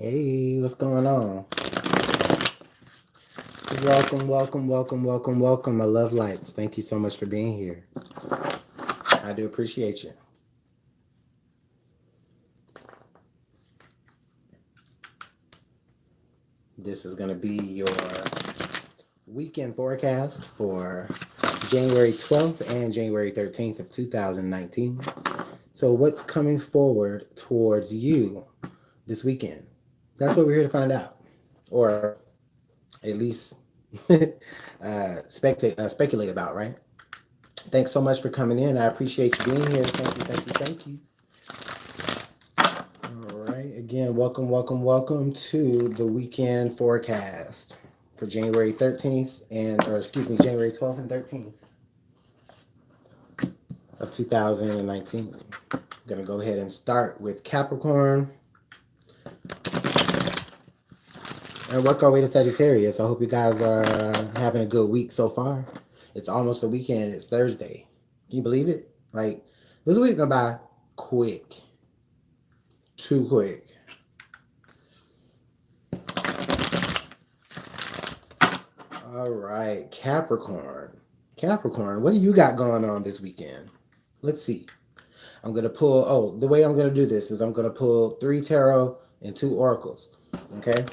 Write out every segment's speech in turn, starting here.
Hey, what's going on? Welcome, welcome, welcome, welcome, welcome. I love lights. Thank you so much for being here. I do appreciate you. This is going to be your weekend forecast for January 12th and January 13th of 2019. So what's coming forward towards you this weekend? That's what we're here to find out. Or at least speculate about, right? Thanks so much for coming in. I appreciate you being here. Thank you, thank you, thank you. All right. Again, welcome, welcome, welcome to the weekend forecast for January 13th January 12th and 13th of 2019. I'm going to go ahead and start with Capricorn and work our way to Sagittarius. I hope you guys are having a good week so far. It's almost the weekend. It's Thursday. Can you believe it? Like, this week gone by quick. Too quick. All right, Capricorn. Capricorn, what do you got going on this weekend? Let's see. I'm going to pull, the way I'm going to do this is I'm going to pull 3 tarot and 2 oracles. Okay?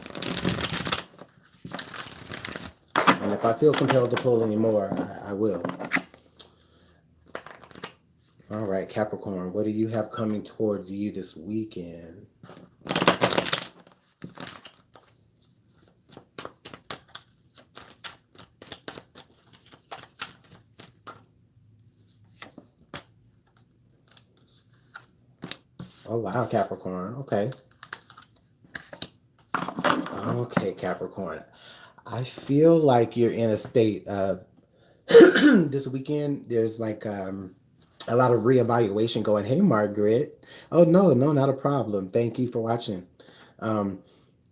And if I feel compelled to pull any more, I will. All right, Capricorn, what do you have coming towards you this weekend? Oh, wow, Capricorn. Okay. Okay, Capricorn. I feel like you're in a state of this weekend. There's like a lot of reevaluation going. Hey, Margaret. Oh, no, not a problem. Thank you for watching.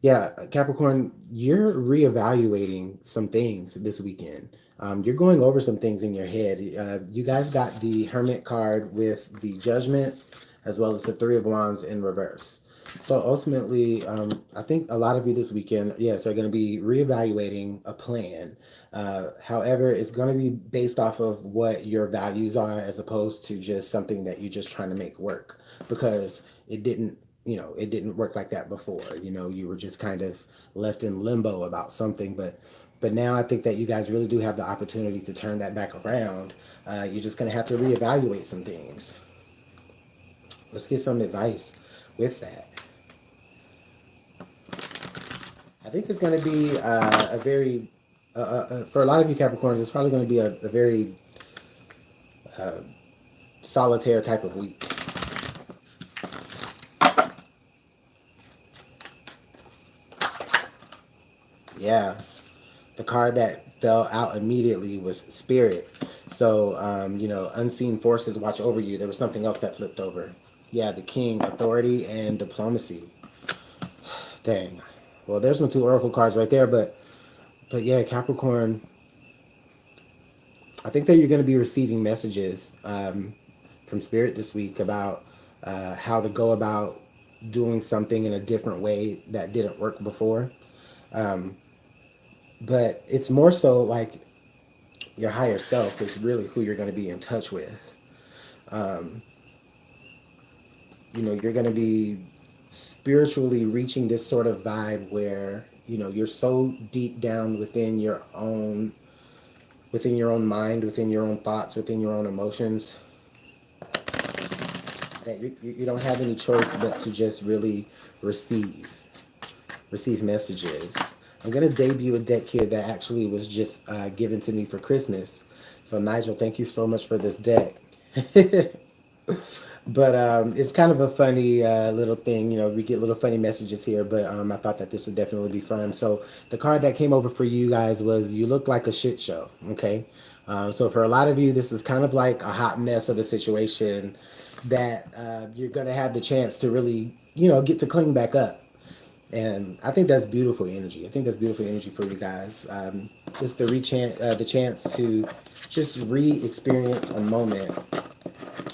Yeah, Capricorn, you're reevaluating some things this weekend. You're going over some things in your head. You guys got the Hermit card with the Judgment as well as the 3 of Wands in reverse. So ultimately, I think a lot of you this weekend, yes, are going to be reevaluating a plan. However, it's going to be based off of what your values are as opposed to just something that you're just trying to make work, because it didn't work like that before. You were just kind of left in limbo about something, but now I think that you guys really do have the opportunity to turn that back around. You're just going to have to reevaluate some things. Let's get some advice with that. I think it's going to be a very, for a lot of you Capricorns, it's probably going to be a very solitaire type of week. Yeah, the card that fell out immediately was Spirit. So, unseen forces watch over you. There was something else that flipped over. Yeah, the King, authority and diplomacy. Dang. Well, there's my 2 oracle cards right there, but yeah, Capricorn, I think that you're going to be receiving messages from Spirit this week about how to go about doing something in a different way that didn't work before. But it's more so like your higher self is really who you're going to be in touch with. You're going to be spiritually reaching this sort of vibe where, you're so deep down within your own mind, within your own thoughts, within your own emotions, that you don't have any choice but to just really receive messages. I'm going to debut a deck here that actually was just given to me for Christmas. So Nigel, thank you so much for this deck. But it's kind of a funny little thing. We get little funny messages here, but I thought that this would definitely be fun. So the card that came over for you guys was You Look Like a Shit Show. Okay. So for a lot of you, this is kind of like a hot mess of a situation that you're going to have the chance to really, get to clean back up. And I think that's beautiful energy. I think that's beautiful energy for you guys. Just the chance to just re-experience a moment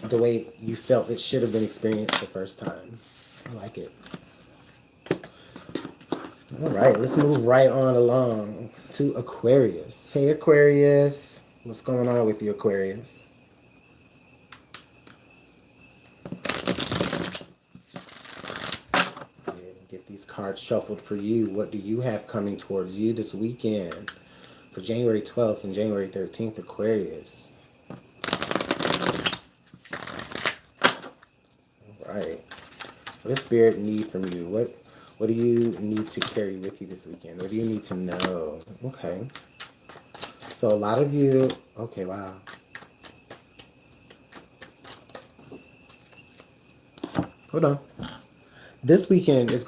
the way you felt it should have been experienced the first time. I like it. All right, let's move right on along to Aquarius. Hey, Aquarius. What's going on with you, Aquarius? Get these cards shuffled for you. What do you have coming towards you this weekend for January 12th and January 13th, Aquarius? All right. What does Spirit need from you? What do you need to carry with you this weekend? What do you need to know? Okay. So a lot of you, okay, wow. Hold on. This weekend is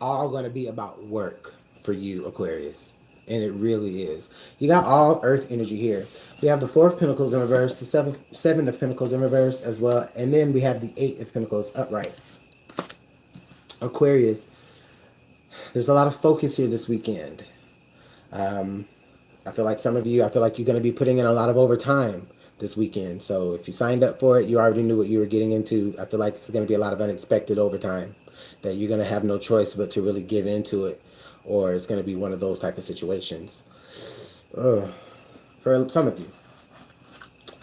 all going to be about work for you, Aquarius. And it really is. You got all earth energy here. We have the Four of Pentacles in reverse, the seven of Pentacles in reverse as well. And then we have the Eight of Pentacles upright. Aquarius, there's a lot of focus here this weekend. I feel like some of you, I feel like you're going to be putting in a lot of overtime this weekend. So if you signed up for it, you already knew what you were getting into. I feel like it's going to be a lot of unexpected overtime that you're going to have no choice but to really give into it, or it's going to be one of those type of situations. For some of you.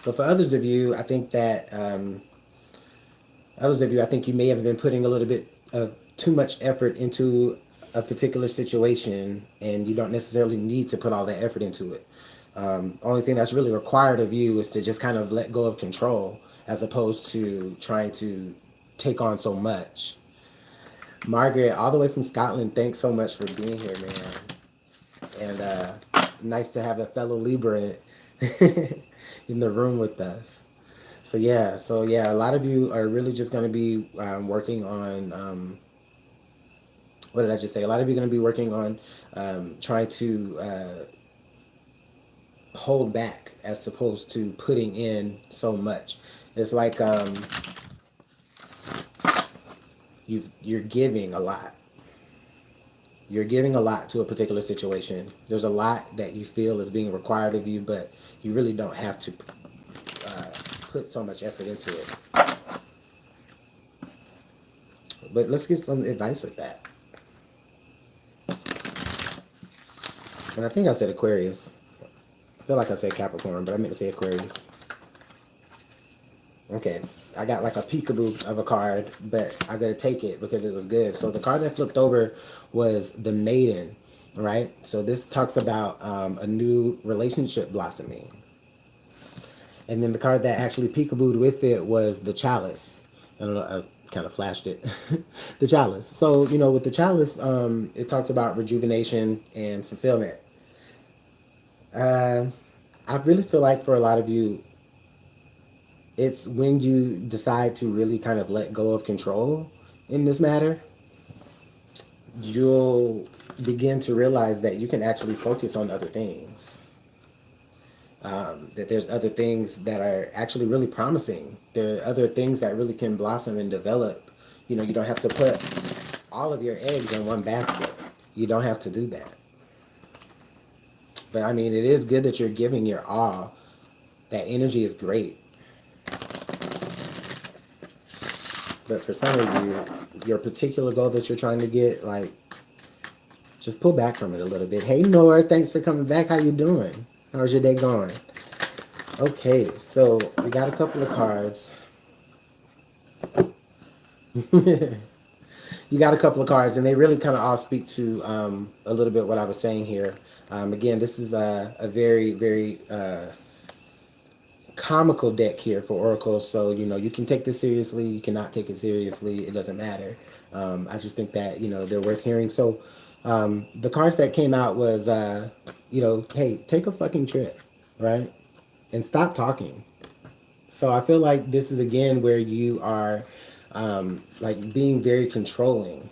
But for others of you, I think that you may have been putting a little bit of too much effort into a particular situation, and you don't necessarily need to put all that effort into it. Only thing that's really required of you is to just kind of let go of control, as opposed to trying to take on so much. Margaret, all the way from Scotland, thanks so much for being here, man. And nice to have a fellow Libra in the room with us. So yeah, a lot of you are really just going to be working on, what did I just say? A lot of you are going to be working on trying to hold back as opposed to putting in so much. It's like you're giving a lot. You're giving a lot to a particular situation. There's a lot that you feel is being required of you, but you really don't have to put so much effort into it. But let's get some advice with that. And I think I said Aquarius. I feel like I said Capricorn, but I meant to say Aquarius. Okay, I got like a peekaboo of a card, but I gotta take it because it was good. So the card that flipped over was the Maiden, right? So this talks about a new relationship blossoming. And then the card that actually peekabooed with it was the Chalice. I don't know, I kind of flashed it. The Chalice. So, you know, with the Chalice, it talks about rejuvenation and fulfillment. I really feel like for a lot of you, it's when you decide to really kind of let go of control in this matter, you'll begin to realize that you can actually focus on other things. That there's other things that are actually really promising. There are other things that really can blossom and develop. You know, you don't have to put all of your eggs in one basket. You don't have to do that. But I mean, it is good that you're giving your all. That energy is great. But for some of you, your particular goal that you're trying to get, like, just pull back from it a little bit. Hey, Nora, thanks for coming back. How you doing? How's your day going? Okay, so we got a couple of cards. You got a couple of cards, and they really kind of all speak to a little bit what I was saying here. Again, this is a very, very comical deck here for oracles, so you know you can take this seriously, you cannot take it seriously, it doesn't matter. I just think that, you know, they're worth hearing. So the cards that came out was you know, hey, take a fucking trip, right, and stop talking. So I feel like this is again where you are like being very controlling.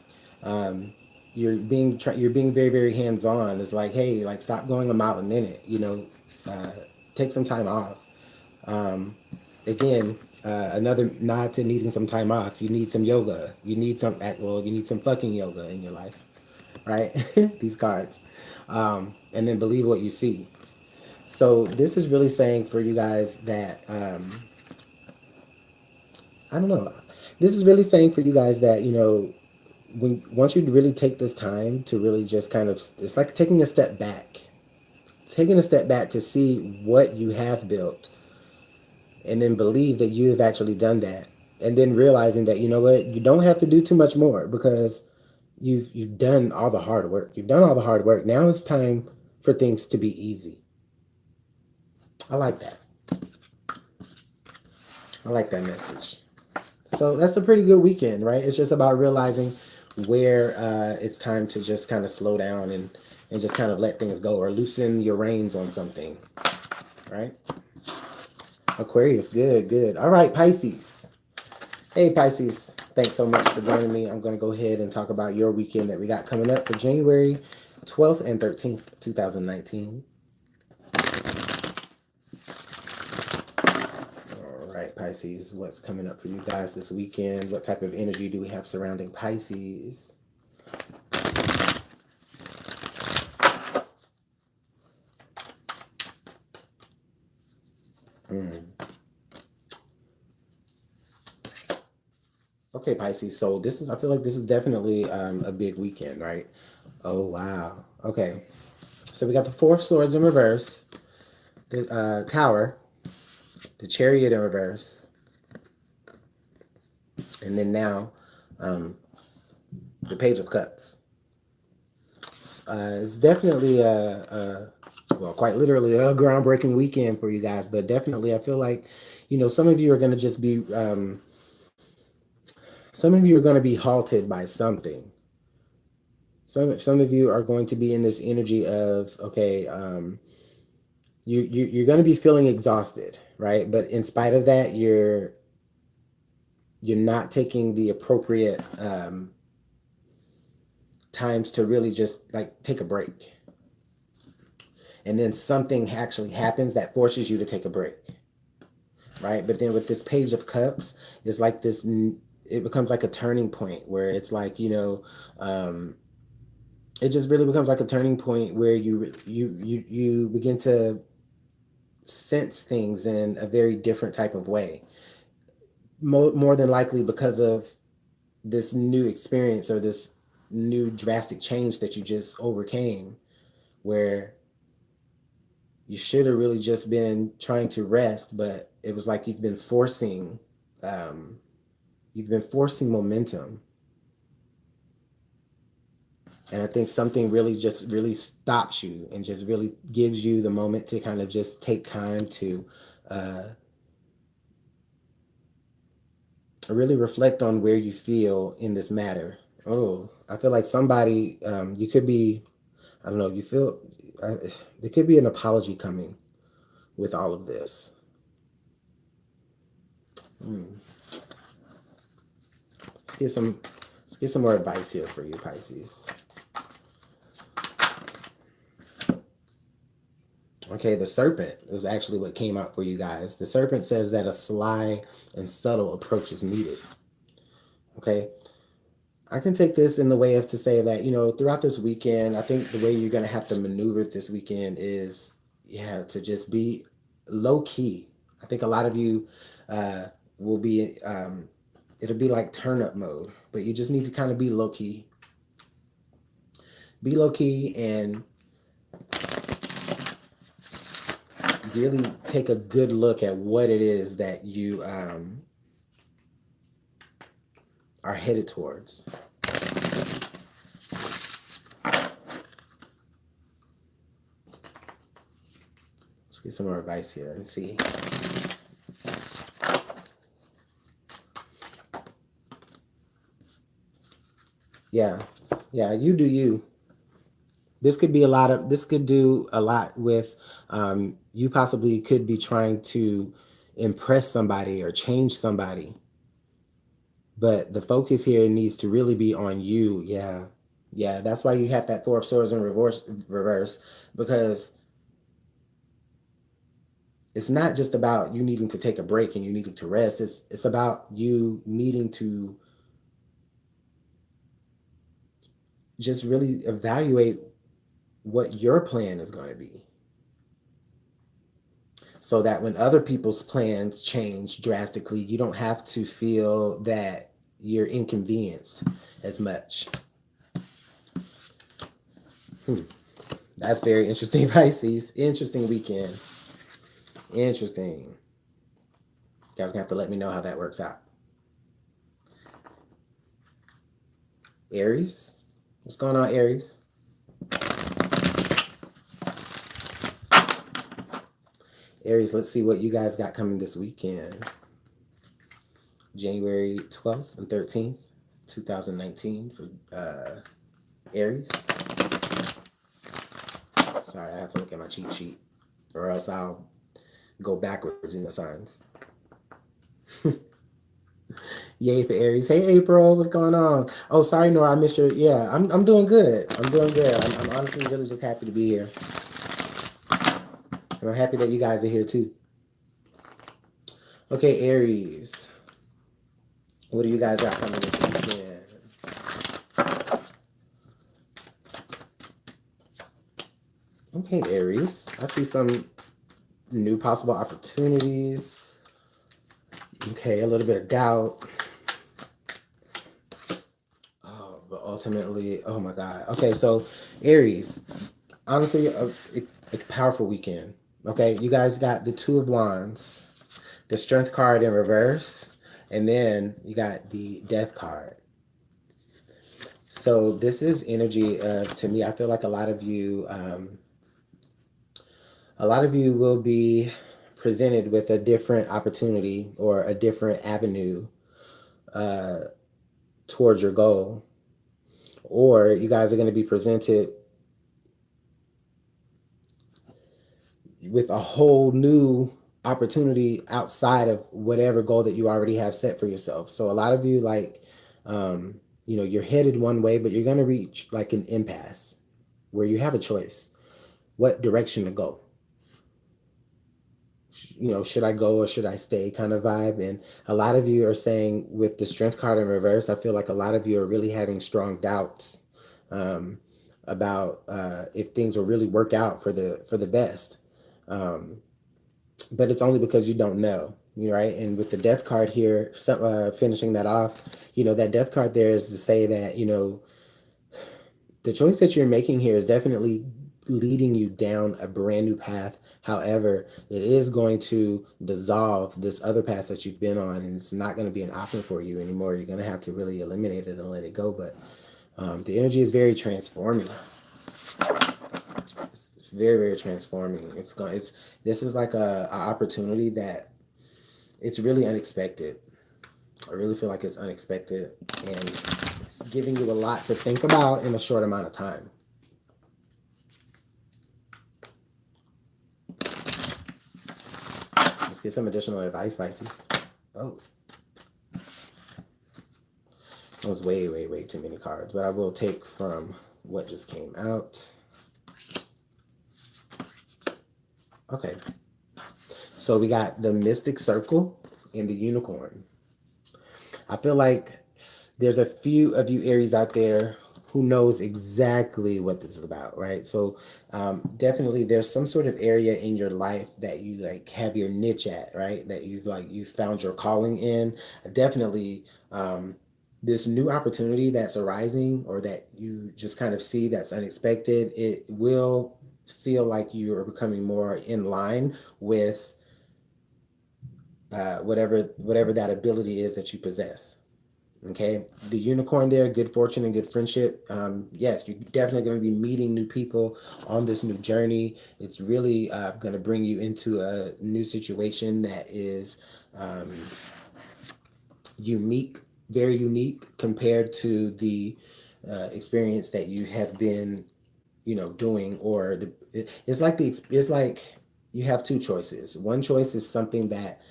You're being very, very hands-on. It's like, hey, like, stop going a mile a minute, you know. Take some time off. Again, another nod to needing some time off. You need some yoga. You need some fucking yoga in your life, right? These cards. And then believe what you see. So this is really saying for you guys that, I don't know. This is really saying for you guys that, you know, once you really take this time to really just kind of, it's like taking a step back. Taking a step back to see what you have built and then believe that you have actually done that. And then realizing that, you know what, you don't have to do too much more because you've done all the hard work. You've done all the hard work. Now it's time for things to be easy. I like that. I like that message. So that's a pretty good weekend, right? It's just about realizing where it's time to just kind of slow down and just kind of let things go or loosen your reins on something, right? Aquarius, good, good. All right, Pisces. Hey, Pisces. Thanks so much for joining me. I'm going to go ahead and talk about your weekend that we got coming up for January 12th and 13th, 2019. All right, Pisces, what's coming up for you guys this weekend? What type of energy do we have surrounding Pisces? Okay, Pisces. So I feel like this is definitely a big weekend, right? Oh, wow. Okay. So we got the Four of Swords in reverse, the Tower, the Chariot in reverse, and then now the Page of Cups. It's definitely well, quite literally a groundbreaking weekend for you guys, but definitely I feel like, some of you are going to just be, some of you are going to be halted by something. Some of you are going to be in this energy of, okay, you're going to be feeling exhausted, right? But in spite of that, you're not taking the appropriate times to really just like take a break. And then something actually happens that forces you to take a break, right? But then with this Page of Cups, it's like this, it becomes like a turning point where it's like, it just really becomes like a turning point where you begin to sense things in a very different type of way. More than likely because of this new experience or this new drastic change that you just overcame, where you should have really just been trying to rest, but it was like you've been forcing momentum. And I think something really stops you and just really gives you the moment to kind of just take time to really reflect on where you feel in this matter. Oh, I feel like somebody, you could be, I don't know, you feel, there could be an apology coming with all of this. Let's get some more advice here for you, Pisces. Okay, the serpent is actually what came out for you guys. The serpent says that a sly and subtle approach is needed. Okay, I can take this in the way of to say that, throughout this weekend, I think the way you're going to have to maneuver this weekend is, to just be low key. I think a lot of you will be, it'll be like turn up mode, but you just need to kind of be low key. Be low key and really take a good look at what it is that you are headed towards. Let's get some more advice here and see. Yeah, you do you. This could do a lot with, you possibly could be trying to impress somebody or change somebody. But the focus here needs to really be on you. Yeah. Yeah, that's why you have that Four of Swords in reverse, because it's not just about you needing to take a break and you needing to rest. It's about you needing to just really evaluate what your plan is going to be, so that when other people's plans change drastically, you don't have to feel that you're inconvenienced as much. That's very interesting, Pisces. Interesting weekend. Interesting. You guys gonna have to let me know how that works out. Aries. What's going on, Aries? Aries, let's see what you guys got coming this weekend. January 12th and 13th, 2019 for Aries. Sorry, I have to look at my cheat sheet or else I'll go backwards in the signs. Yay for Aries. Hey, April, what's going on? Oh, sorry, Nora, I missed your... Yeah, I'm doing good. I'm doing good. I'm honestly really just happy to be here. And I'm happy that you guys are here, too. Okay, Aries. What do you guys got coming this weekend? Okay, Aries. I see some new possible opportunities. Okay, a little bit of doubt. Oh, but ultimately, oh my God. Okay, so Aries, honestly, a powerful weekend. Okay, you guys got the Two of Wands, the Strength card in reverse, and then you got the Death card. So this is energy of, to me, I feel like a lot of you will be presented with a different opportunity or a different avenue towards your goal. Or you guys are going to be presented with a whole new opportunity outside of whatever goal that you already have set for yourself. So a lot of you, like, you know, you're headed one way, but you're going to reach like an impasse where you have a choice what direction to go. You know, should I go or should I stay kind of vibe. And a lot of you are saying with the Strength card in reverse, I feel like a lot of you are really having strong doubts about if things will really work out for the best. But it's only because you don't know, right? And with the Death card here, finishing that off, you know, that Death card there is to say that, you know, the choice that you're making here is definitely leading you down a brand new path. However, it is going to dissolve this other path that you've been on, and it's not going to be an option for you anymore. You're going to have to really eliminate it and let it go. But the energy is very transforming. It's very, very transforming. This is like a opportunity that it's really unexpected. I really feel like it's unexpected, and it's giving you a lot to think about in a short amount of time. Let's get some additional advice, Pisces. Oh. That was way, way, way too many cards, but I will take from what just came out. Okay. So we got the Mystic Circle and the Unicorn. I feel like there's a few of you Aries out there who knows exactly what this is about, right? So definitely there's some sort of area in your life that you like have your niche at, right? That you've found your calling in. Definitely this new opportunity that's arising or that you just kind of see that's unexpected, it will feel like you are becoming more in line with whatever that ability is that you possess. Okay, the Unicorn there, good fortune and good friendship. Yes, you're definitely going to be meeting new people on this new journey. It's really going to bring you into a new situation that is unique, very unique compared to the experience that you have been, you know, doing. Or it's like you have two choices. One choice is something that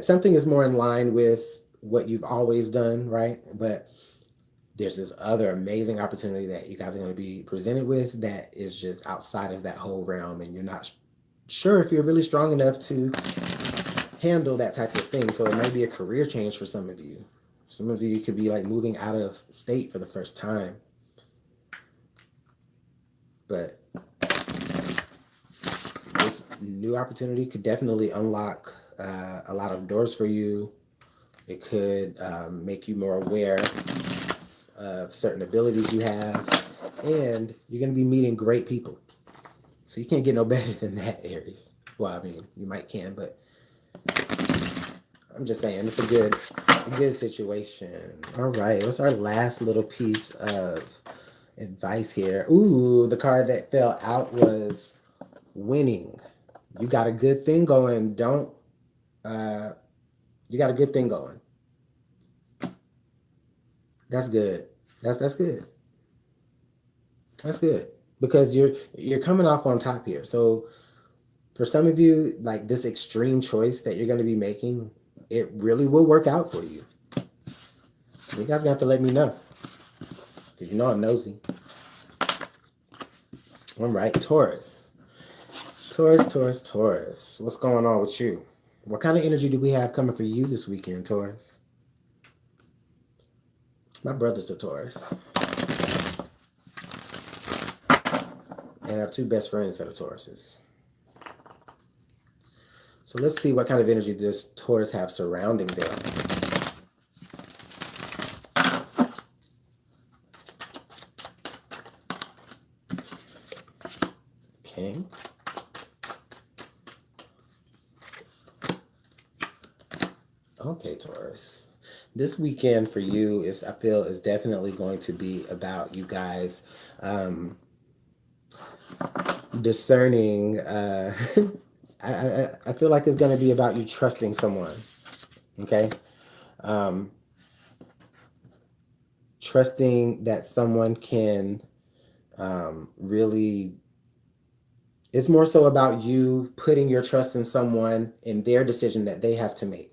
something is more in line with what you've always done, right? But there's this other amazing opportunity that you guys are going to be presented with that is just outside of that whole realm, and you're not sure if you're really strong enough to handle that type of thing. So it might be a career change for some of you. Some of you could be like moving out of state for the first time. But this new opportunity could definitely unlock a lot of doors for you. It could make you more aware of certain abilities you have. And you're going to be meeting great people. So you can't get no better than that, Aries. Well, I mean, you might can, but I'm just saying it's a good situation. All right, what's our last little piece of advice here? Ooh, the card that fell out was winning. You got a good thing going. You got a good thing going. That's good. That's good. That's good. Because you're coming off on top here. So for some of you, like this extreme choice that you're going to be making, it really will work out for you. You guys have to let me know. Because you know I'm nosy. All right, Taurus. Taurus. What's going on with you? What kind of energy do we have coming for you this weekend, Taurus? My brother's a Taurus. And I have two best friends that are Tauruses. So let's see what kind of energy does Taurus have surrounding them. Okay. Okay, Taurus. This weekend for you I feel is definitely going to be about you guys discerning. I feel like it's going to be about you trusting someone. Okay. Trusting that someone can really. It's more so about you putting your trust in someone in their decision that they have to make.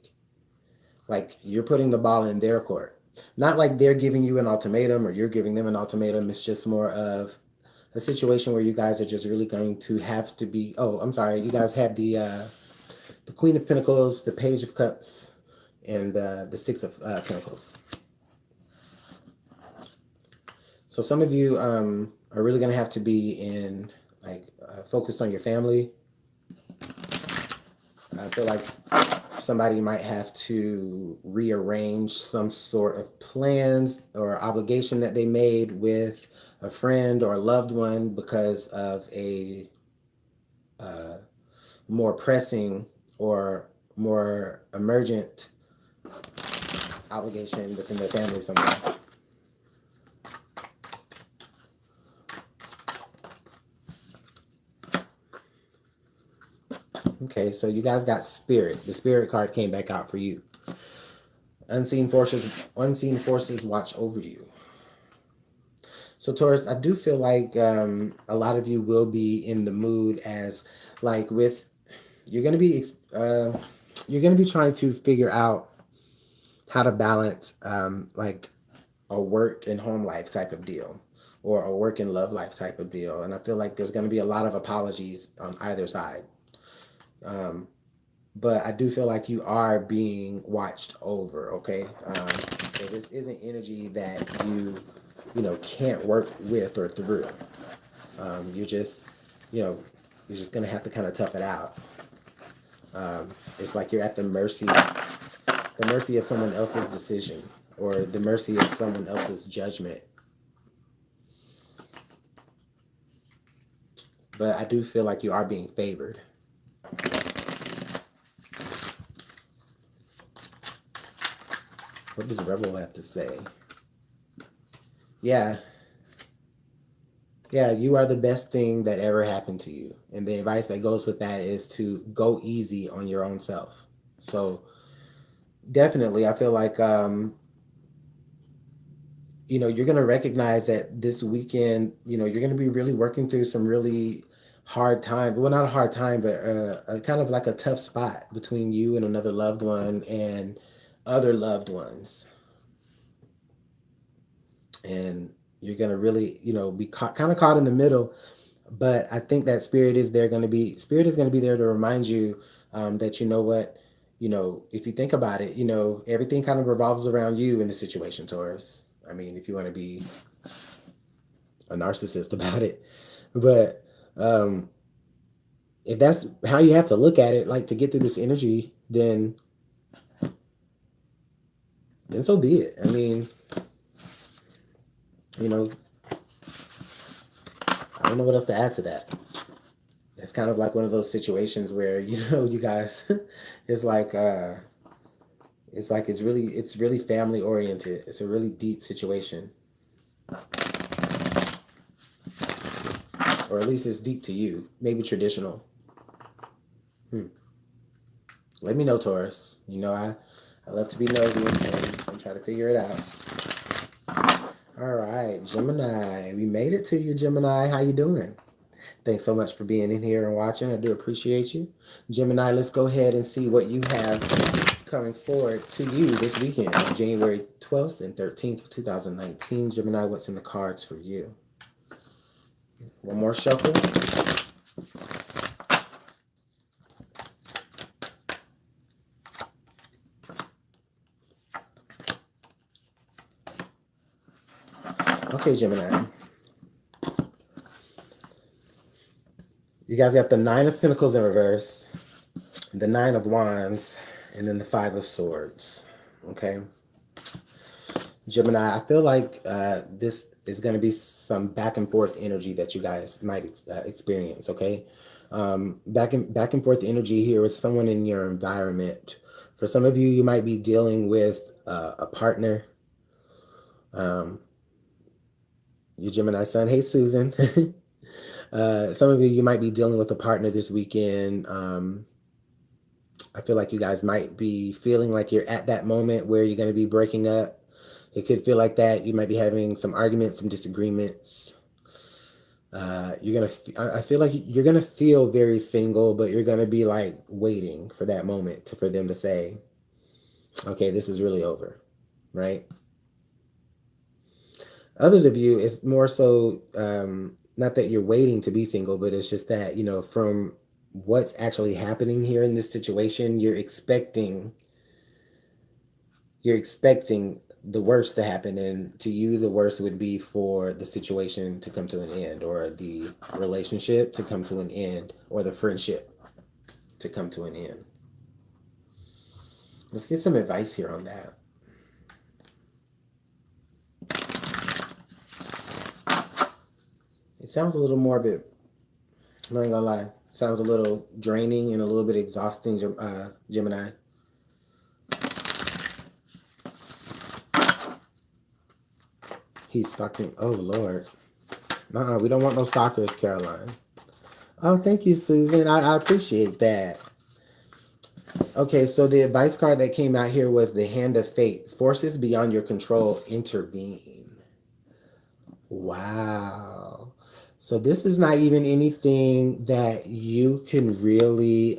Like you're putting the ball in their court. Not like they're giving you an ultimatum or you're giving them an ultimatum. It's just more of a situation where you guys are just really going to have to be. Oh, I'm sorry. You guys had the Queen of Pentacles, the Page of Cups, and the Six of Pentacles. So some of you are really going to have to be in focused on your family. I feel like somebody might have to rearrange some sort of plans or obligation that they made with a friend or a loved one because of a more pressing or more emergent obligation within their family somewhere. Okay, so you guys got Spirit. The Spirit card came back out for you. Unseen forces watch over you. So Taurus, I do feel like a lot of you will be in the mood as like with you're gonna be trying to figure out how to balance like a work and home life type of deal or a work and love life type of deal. And I feel like there's going to be a lot of apologies on either side. But I do feel like you are being watched over, okay? So this isn't energy that you can't work with or through. You're just going to have to kind of tough it out. It's like you're at the mercy of someone else's decision or the mercy of someone else's judgment. But I do feel like you are being favored. What does Rebel have to say? Yeah, you are the best thing that ever happened to you. And the advice that goes with that is to go easy on your own self. So definitely, I feel like, you're going to recognize that this weekend, you're going to be really working through some really hard time. Well, not a hard time, but a kind of like a tough spot between you and another loved one and other loved ones. And you're going to really, be kind of caught in the middle. But I think that Spirit is going to be there to remind you that, you know what, if you think about it, everything kind of revolves around you in the situation, Taurus. I mean, if you want to be a narcissist about it. But if that's how you have to look at it, like to get through this energy, then then so be it. I mean, you know, I don't know what else to add to that. It's kind of like one of those situations where, you guys, it's like, it's really family oriented. It's a really deep situation. Or at least it's deep to you. Maybe traditional. Let me know, Taurus. I love to be nosy and try to figure it out. All right, Gemini. We made it to you, Gemini. How you doing? Thanks so much for being in here and watching. I do appreciate you. Gemini, let's go ahead and see what you have coming forward to you this weekend, January 12th and 13th of 2019. Gemini, what's in the cards for you? One more shuffle. Okay, Gemini. You guys got the Nine of Pentacles in reverse, the Nine of Wands, and then the Five of Swords. Okay? Gemini, I feel like this is going to be some back and forth energy that you guys might experience, okay? Back and forth energy here with someone in your environment. For some of you, you might be dealing with a partner. Your Gemini sun. Hey, Susan. Some of you might be dealing with a partner this weekend. I feel like you guys might be feeling like you're at that moment where you're going to be breaking up. It could feel like that. You might be having some arguments, some disagreements. I feel like you're going to feel very single, but you're going to be like waiting for that moment for them to say, okay, this is really over, right? Others of you, it's more so, not that you're waiting to be single, but it's just that, from what's actually happening here in this situation, you're expecting the worst to happen, and to you the worst would be for the situation to come to an end, or the relationship to come to an end, or the friendship to come to an end. Let's get some advice here on that. It sounds a little morbid. I'm not gonna lie. It sounds a little draining and a little bit exhausting, Gemini. He's stalking. Oh, Lord. We don't want no stalkers, Caroline. Oh, thank you, Susan. I appreciate that. Okay, so the advice card that came out here was the Hand of Fate. Forces beyond your control intervene. Wow. So this is not even anything that you can really,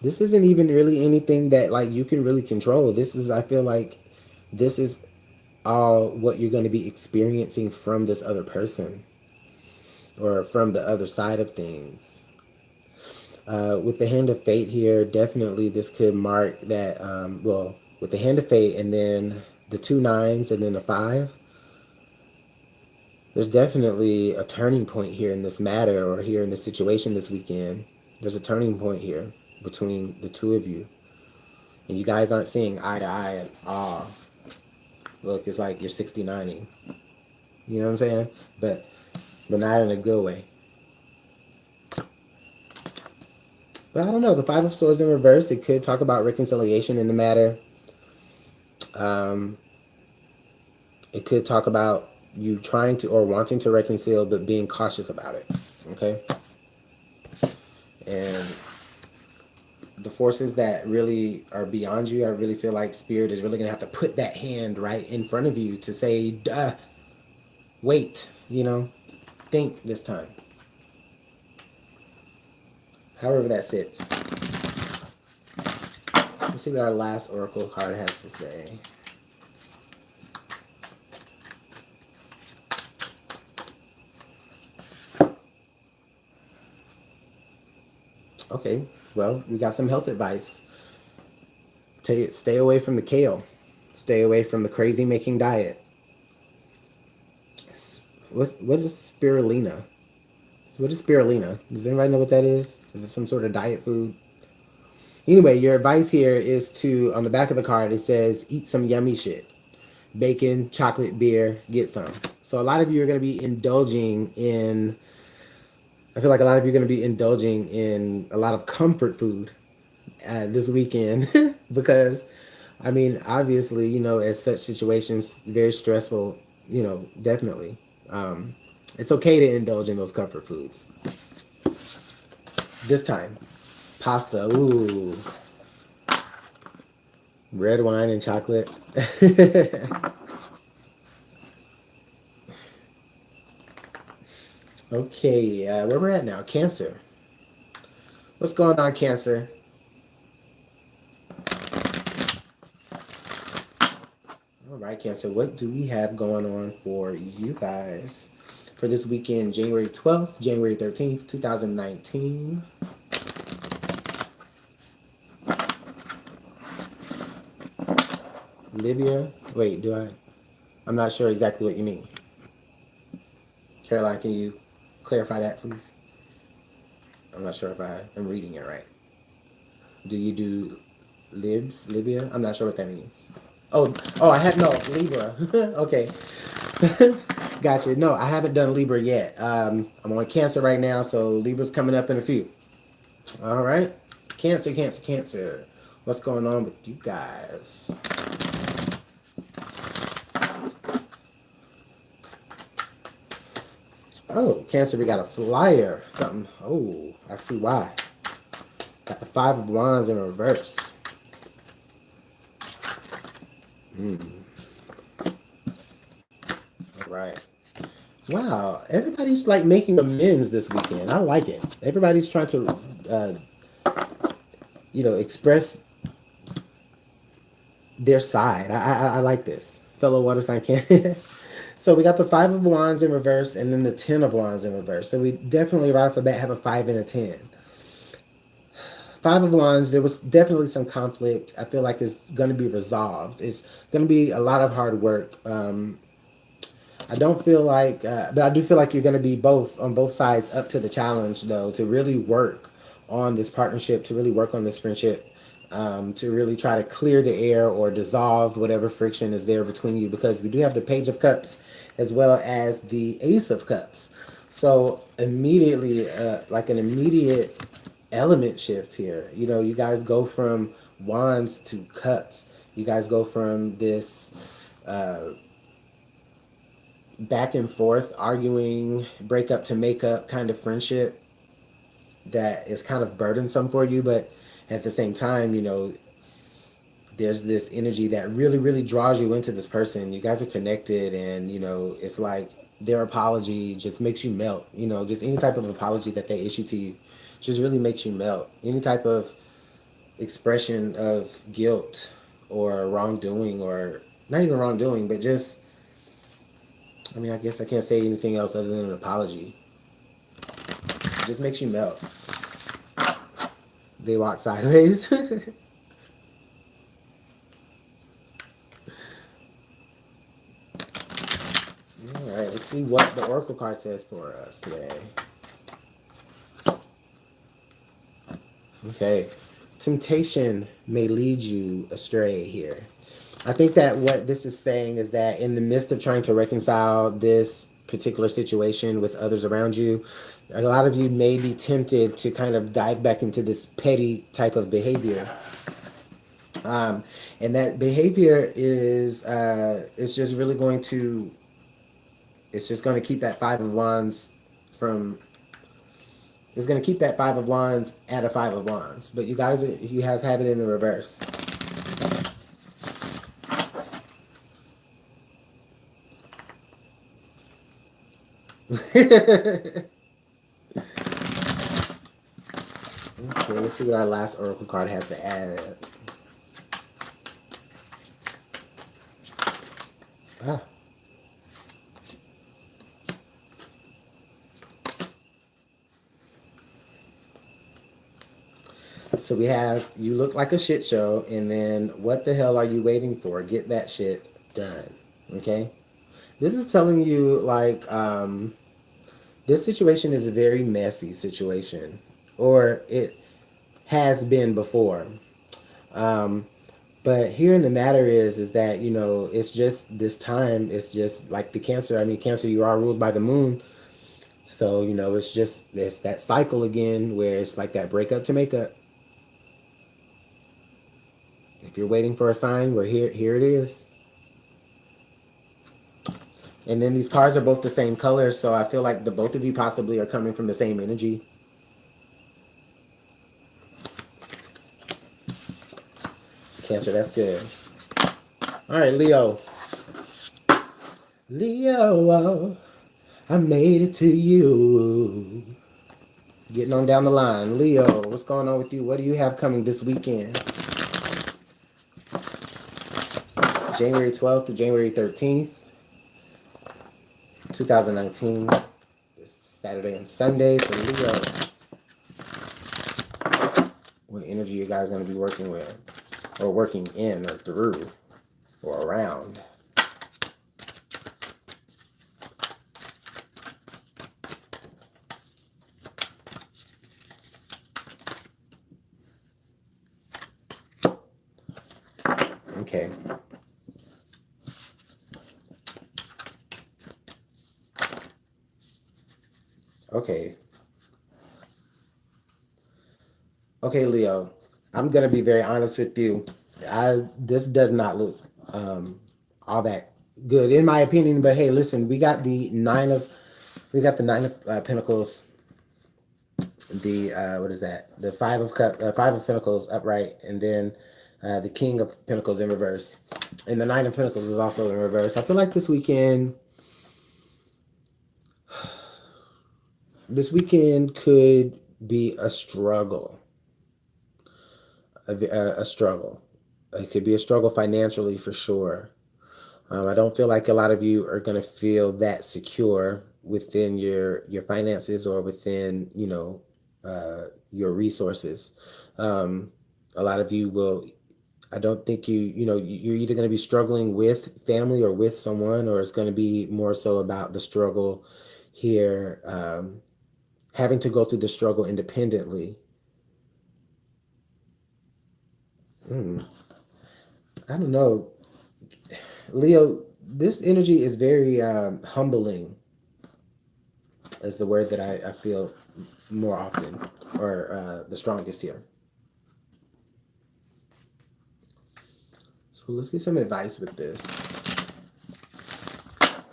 this isn't even really anything that like you can really control. I feel like this is all what you're going to be experiencing from this other person, or from the other side of things. With the Hand of Fate here, definitely this could mark that, with the Hand of Fate and then the 2 9s and then the 5, there's definitely a turning point here in this matter, or here in this situation this weekend. There's a turning point here between the two of you. And you guys aren't seeing eye to eye at all. Look, it's like you're 69ing. You know what I'm saying? But not in a good way. But I don't know. The Five of Swords in reverse, it could talk about reconciliation in the matter. It could talk about you trying to or wanting to reconcile, but being cautious about it. Okay? And the forces that really are beyond you, I really feel like Spirit is really going to have to put that hand right in front of you to say, duh, wait, think this time. However that sits. Let's see what our last oracle card has to say. Okay, well, we got some health advice. Stay away from the kale. Stay away from the crazy making diet. What is spirulina? What is spirulina? Does anybody know what that is? Is it some sort of diet food? Anyway, your advice here is to, on the back of the card, it says, eat some yummy shit. Bacon, chocolate, beer, get some. So a lot of you are going to be indulging in, I feel like a lot of you are going to be indulging in a lot of comfort food this weekend because, I mean, obviously, you know, as such situations, very stressful, you know, definitely. It's okay to indulge in those comfort foods. This time, pasta, ooh, red wine and chocolate. Okay, where we're at now, Cancer. What's going on, Cancer? All right, Cancer, what do we have going on for you guys for this weekend, January 12th, January 13th, 2019? Libya? Wait, I'm not sure exactly what you mean. Caroline, can you clarify that, please? I'm not sure if I am reading it right. Do you do Libya? I'm not sure what that means. I had no Libra. Okay, gotcha. No, I haven't done Libra yet. I'm on Cancer right now, so Libra's coming up in a few. All right, Cancer, Cancer, Cancer. What's going on with you guys? Oh, Cancer, we got a flyer. Something. Oh, I see why. Got the Five of Wands in reverse. All right. Wow, everybody's like making amends this weekend. I like it. Everybody's trying to, express their side. I like this. Fellow water sign can. So we got the Five of Wands in reverse and then the Ten of Wands in reverse. So we definitely right off the bat have a 5 and a 10. Five of Wands, there was definitely some conflict. I feel like it's going to be resolved. It's going to be a lot of hard work. I don't feel like, but I do feel like you're going to be on both sides up to the challenge, though, to really work on this partnership, to really work on this friendship, to really try to clear the air or dissolve whatever friction is there between you, because we do have the Page of Cups as well as the Ace of Cups. So immediately, like an immediate element shift here. You know, you guys go from Wands to Cups. You guys go from this back and forth, arguing, breakup to makeup kind of friendship that is kind of burdensome for you, but at the same time, you know, there's this energy that really, really draws you into this person. You guys are connected, and, you know, it's like their apology just makes you melt. You know, just any type of apology that they issue to you just really makes you melt. Any type of expression of guilt or wrongdoing, or not even wrongdoing, but just, I mean, I guess I can't say anything else other than an apology. It just makes you melt. They walk sideways. All right, let's see what the Oracle card says for us today. Okay. Temptation may lead you astray here. I think that what this is saying is that in the midst of trying to reconcile this particular situation with others around you, a lot of you may be tempted to kind of dive back into this petty type of behavior. And that behavior is just really going to, it's just going to keep that Five of Wands from, it's going to keep that Five of Wands at a Five of Wands. But you guys have it in the reverse. Okay, let's see what our last Oracle card has to add. Ah. So we have, you look like a shit show, and then what the hell are you waiting for? Get that shit done. Okay? This is telling you, like, this situation is a very messy situation. Or it has been before. But here in the matter is that, you know, it's just this time, it's just like the Cancer. I mean, Cancer, you are ruled by the moon. So, you know, it's that cycle again where it's like that breakup to make up. If you're waiting for a sign, well, here it is. And then these cards are both the same color, so I feel like the both of you possibly are coming from the same energy. Cancer, that's good. All right, Leo. Leo, I made it to you. Getting on down the line. Leo, what's going on with you? What do you have coming this weekend? January 12th to January 13th, 2019. This Saturday and Sunday for Leo. What energy you guys going to be working with? Or working in or through or around? Okay. Okay. Okay, Leo. I'm gonna be very honest with you. This does not look all that good in my opinion. But hey, listen, we got the nine of Pentacles. The what is that? The five of Pentacles upright, and then the King of Pentacles in reverse, and the Nine of Pentacles is also in reverse. I feel like this weekend could be a struggle. A struggle. It could be a struggle financially for sure. I don't feel like a lot of you are going to feel that secure within your finances or within, you know, your resources. A lot of you will. I don't think you know, you're either going to be struggling with family or with someone, or it's going to be more so about the struggle here, having to go through the struggle independently. I don't know. Leo, this energy is very humbling, is the word that I feel more often, or the strongest here. So let's get some advice with this.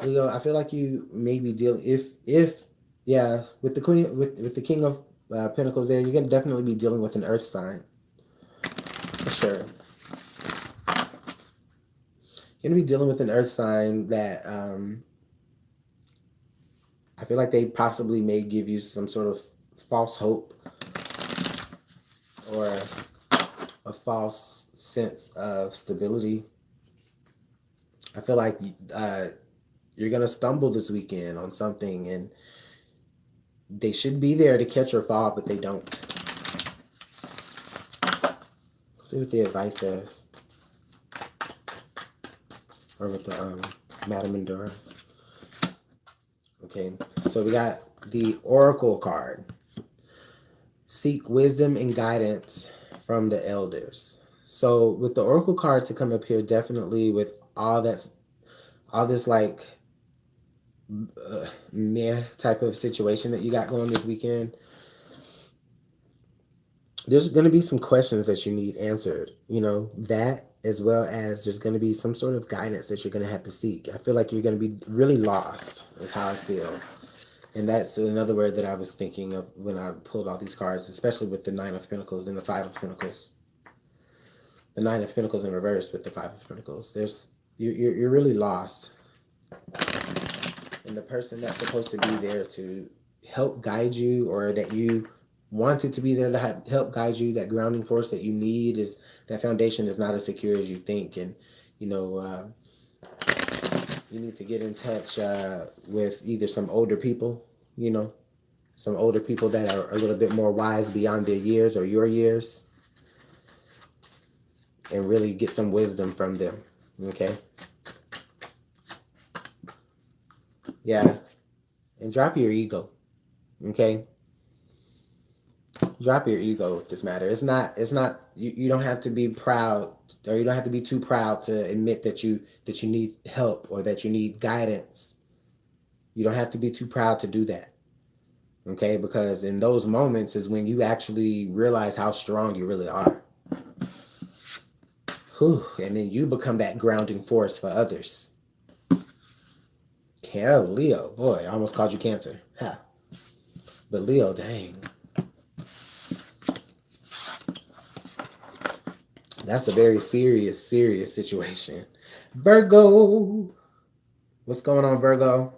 Leo, I feel like you may be dealing, if yeah, with the queen, with the King of Pentacles there, you're gonna definitely be dealing with an earth sign. For sure. You're gonna be dealing with an earth sign that I feel like they possibly may give you some sort of false hope or a false sense of stability. I feel like you're going to stumble this weekend on something, and they should be there to catch or fall, but they don't. Let's see what the advice says. Or with the Madame Endura. Okay, so we got the Oracle card. Seek wisdom and guidance from the elders. So with the Oracle card to come up here, definitely with all this like meh type of situation that you got going this weekend, there's going to be some questions that you need answered, you know, that, as well as there's going to be some sort of guidance that you're going to have to seek. I feel like you're going to be really lost, is how I feel. And that's another word that I was thinking of when I pulled all these cards, especially with the Nine of Pentacles and the Five of Pentacles. The Nine of Pentacles in reverse with the Five of Pentacles. You're really lost. And the person that's supposed to be there to help guide you, or that you wanted to be there to help guide you, that grounding force that you need, is that foundation is not as secure as you think. And, you know, you need to get in touch with either some older people, you know, some older people that are a little bit more wise beyond their years or your years, and really get some wisdom from them, okay? Yeah, and drop your ego, okay? Drop your ego with this matter. It's not you don't have to be proud, or you don't have to be too proud to admit that you need help or that you need guidance. You don't have to be too proud to do that. Okay? Because in those moments is when you actually realize how strong you really are. Whew. And then you become that grounding force for others. Oh, Leo. Boy, I almost called you Cancer. Ha. But Leo, dang. That's a very serious situation. Virgo. What's going on, Virgo?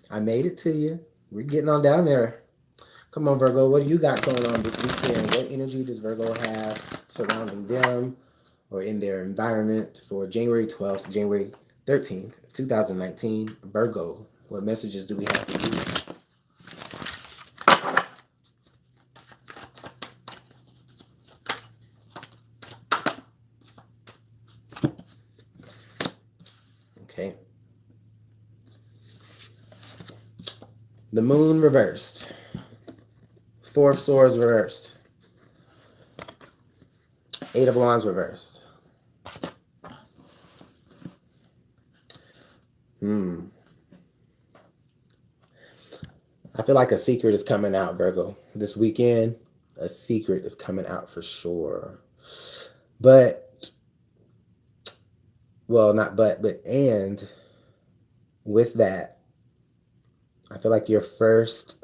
I made it to you. We're getting on down there. Come on, Virgo. What do you got going on this weekend? What energy does Virgo have surrounding them or in their environment for January 12th, January 13th, 2019? Virgo, what messages do we have for you? Okay. The moon reversed. Four of Swords reversed. Eight of Wands reversed. I feel like a secret is coming out, Virgo. This weekend, a secret is coming out for sure. But, well, not but and with that, I feel like your first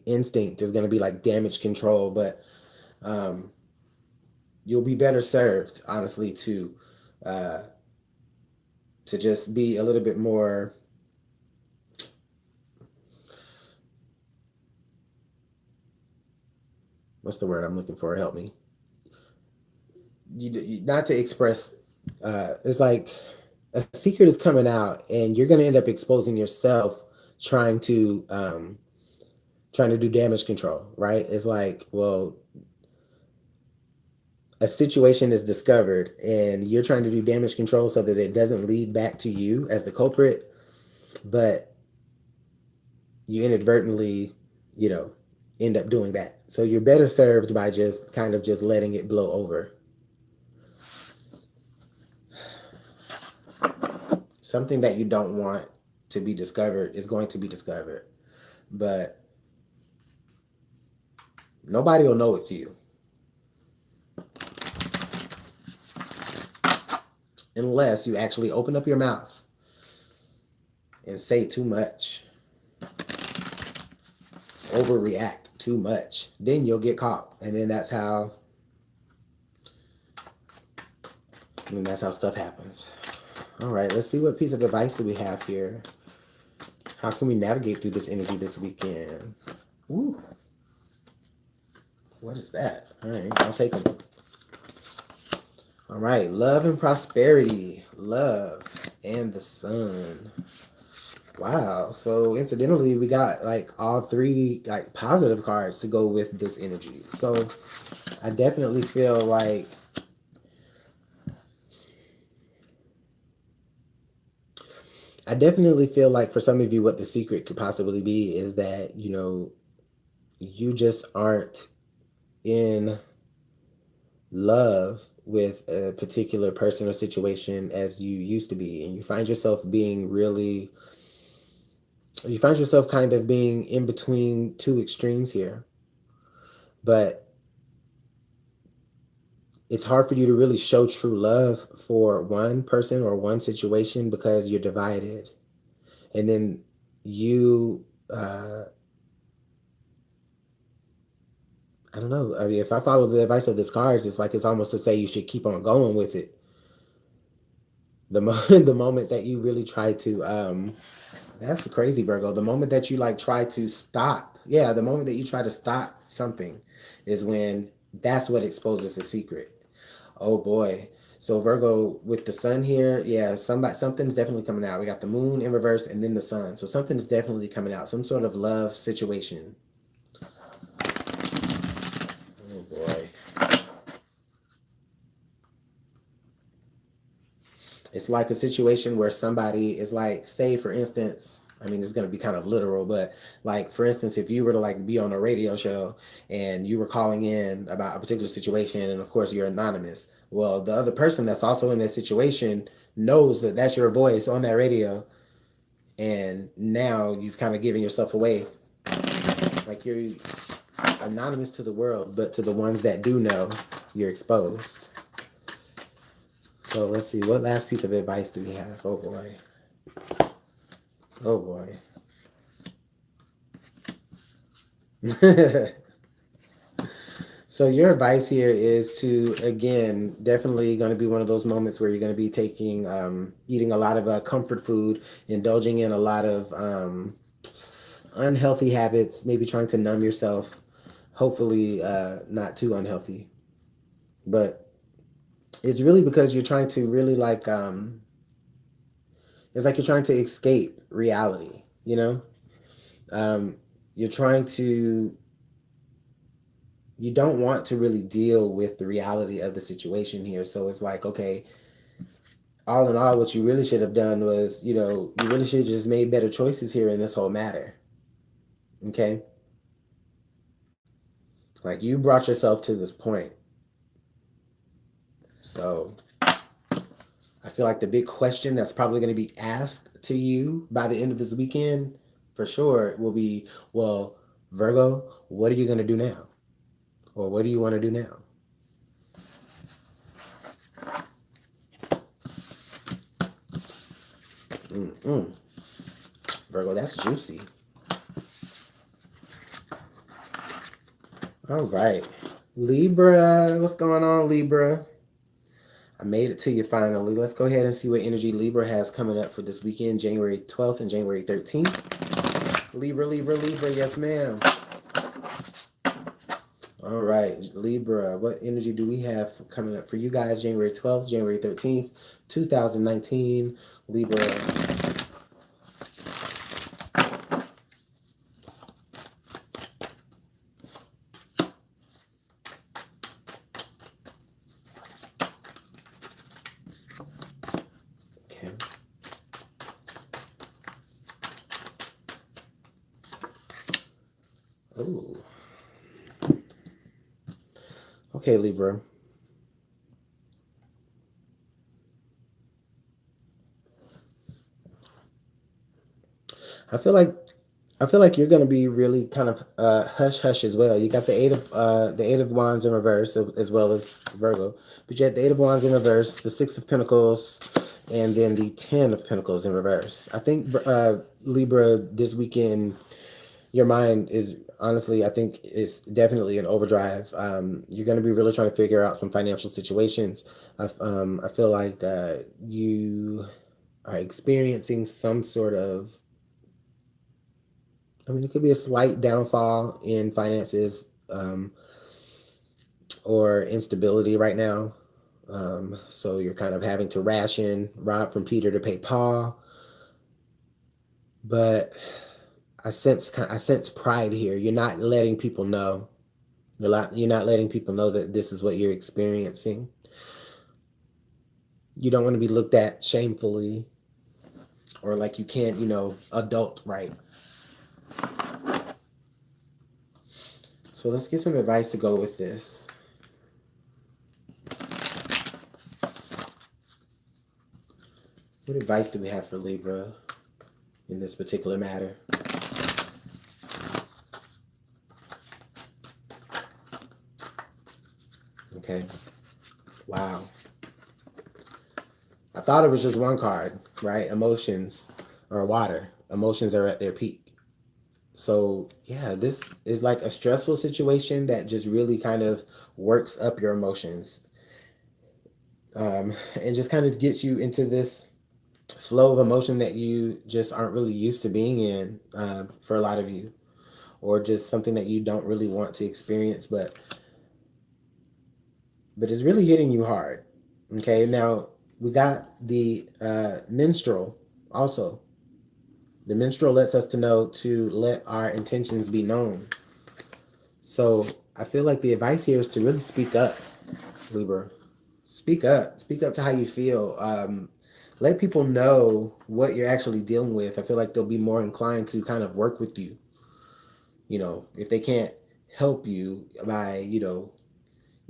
instinct is going to be like damage control, but you'll be better served, honestly, to just be a little bit more. What's the word I'm looking for? Help me. Not to express. It's like a secret is coming out, and you're going to end up exposing yourself trying to do damage control. Right? It's like, well, a situation is discovered, and you're trying to do damage control so that it doesn't lead back to you as the culprit, but you inadvertently, end up doing that. So you're better served by just kind of just letting it blow over. Something that you don't want to be discovered is going to be discovered, but nobody will know it's you. Unless you actually open up your mouth and say too much, overreact too much, then you'll get caught. And then that's how stuff happens. All right, let's see what piece of advice do we have here. How can we navigate through this energy this weekend? Ooh. What is that? All right, I'll take them. All right, love and prosperity. Love and the sun. Wow. So incidentally, we got like all three like positive cards to go with this energy. So I definitely feel like for some of you what the secret could possibly be is that, you just aren't in love with a particular person or situation as you used to be, and you find yourself kind of being in between two extremes here. But it's hard for you to really show true love for one person or one situation because you're divided. And then you, I don't know. I mean, if I follow the advice of this cards, it's like it's almost to say you should keep on going with it. The moment that you really try to, that's crazy, Virgo. The moment that you like try to stop, the moment that you try to stop something is when that's what exposes the secret. Oh boy. So Virgo with the sun here, something's definitely coming out. We got the moon in reverse and then the sun. So something's definitely coming out. Some sort of love situation. Oh boy. It's like a situation where somebody is like, say for instance, I mean, it's going to be kind of literal, but like, for instance, if you were to like be on a radio show and you were calling in about a particular situation, and of course you're anonymous, well, the other person that's also in that situation knows that that's your voice on that radio, and now you've kind of given yourself away. Like, you're anonymous to the world, but to the ones that do know, you're exposed. So let's see, what last piece of advice do we have? Oh boy. Oh boy. So your advice here is to, again, definitely going to be one of those moments where you're going to be taking, eating a lot of comfort food, indulging in a lot of unhealthy habits, maybe trying to numb yourself. Hopefully not too unhealthy. But it's really because you're trying to really like, it's like you're trying to escape reality, you know? You're trying to, you don't want to really deal with the reality of the situation here. So it's like, okay, all in all, what you really should have done was, you know, you really should have just made better choices here in this whole matter. Okay? Like, you brought yourself to this point. So I feel like the big question that's probably going to be asked to you by the end of this weekend, for sure, will be, well, Virgo, what are you going to do now? Or what do you want to do now? Virgo, that's juicy. All right. Libra, what's going on, Libra? I made it to you finally. Let's go ahead and see what energy Libra has coming up for this weekend, January 12th and January 13th. Libra, Libra, Libra, yes ma'am. All right, Libra, what energy do we have coming up for you guys, January 12th, January 13th, 2019, Libra? Okay. Ooh. Okay, Libra. I feel like you're gonna be really kind of hush hush as well. You got the Eight of Wands in reverse as well as Virgo, but you had the Eight of Wands in reverse, the Six of Pentacles, and then the Ten of Pentacles in reverse. I think Libra, this weekend, your mind is honestly, I think, is definitely an overdrive. You're going to be really trying to figure out some financial situations. I feel like you are experiencing some sort of, I mean, it could be a slight downfall in finances, or instability right now. So you're kind of having to ration, rob from Peter to pay Paul. But I sense pride here. You're not letting people know. You're not letting people know that this is what you're experiencing. You don't want to be looked at shamefully, or like you can't, adult right. So let's get some advice to go with this. What advice do we have for Libra in this particular matter? Okay. Wow. I thought it was just one card, right? Emotions or water. Emotions are at their peak. So yeah, this is like a stressful situation that just really kind of works up your emotions, and just kind of gets you into this flow of emotion that you just aren't really used to being in, for a lot of you, or just something that you don't really want to experience, but it's really hitting you hard. Okay, now we got the minstrel also. The minstrel lets us to know to let our intentions be known. So I feel like the advice here is to really speak up, Libra. Speak up. Speak up to how you feel. let people know what you're actually dealing with. I feel like they'll be more inclined to kind of work with you. You know, if they can't help you by, you know,